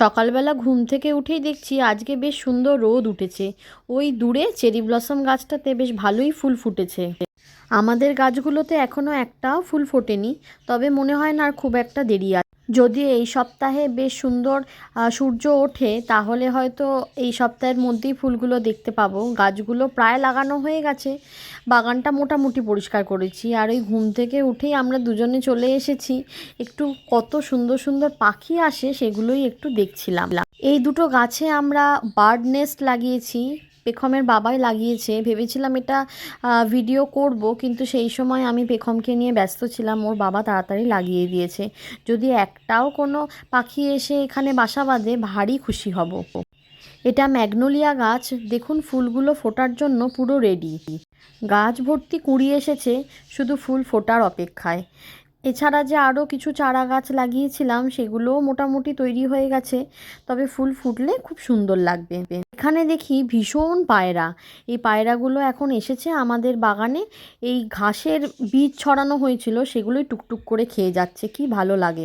সকালবেলা ঘুম থেকে উঠেই দেখছি আজকে বেশ সুন্দর রোদ উঠেছে। ওই দূরে চেরি ব্লসম গাছটাতে বেশ ভালোই ফুল ফুটেছে। আমাদের গাছগুলোতে এখনও একটাও ফুল ফোটেনি, তবে মনে হয় না আর খুব একটা দেরি আছে। যদি এই সপ্তাহে বেশ সুন্দর সূর্য ওঠে তাহলে হয়তো এই সপ্তাহের মধ্যেই ফুলগুলো দেখতে পাবো। গাছগুলো প্রায় লাগানো হয়ে গেছে, বাগানটা মোটামুটি পরিষ্কার করেছি। আর ওই ঘুম থেকে উঠেই আমরা দুজনে চলে এসেছি, একটু কত সুন্দর সুন্দর পাখি আসে সেগুলোই একটু দেখছিলাম। এই দুটো গাছে আমরা বার্ড নেস্ট লাগিয়েছি, পেখমের বাবাই লাগিয়েছে। ভেবেছিলাম এটা ভিডিও করব, কিন্তু সেই সময় আমি পেখমকে নিয়ে ব্যস্ত ছিলাম, ওর বাবা তাড়াতাড়ি লাগিয়ে দিয়েছে। যদি একটাও কোনো পাখি এসে এখানে বাসা বাঁধে ভারী খুশি হব। এটা ম্যাগনোলিয়া গাছ, দেখুন ফুলগুলো ফোটার জন্য পুরো রেডি। গাছ ভর্তি কুঁড়ি এসেছে, শুধু ফুল ফোটার অপেক্ষায়। এছাড়া যে আরও কিছু চারা গাছ লাগিয়েছিলাম সেগুলোও মোটামুটি তৈরি হয়ে গেছে, তবে ফুল ফুটলে খুব সুন্দর লাগবে। এখানে দেখি ভীষণ পায়রা। এই পায়রাগুলো এখন এসেছে আমাদের বাগানে। এই ঘাসের বীজ ছড়ানো হয়েছিল সেগুলোই টুকটুক করে খেয়ে যাচ্ছে, কি ভালো লাগে।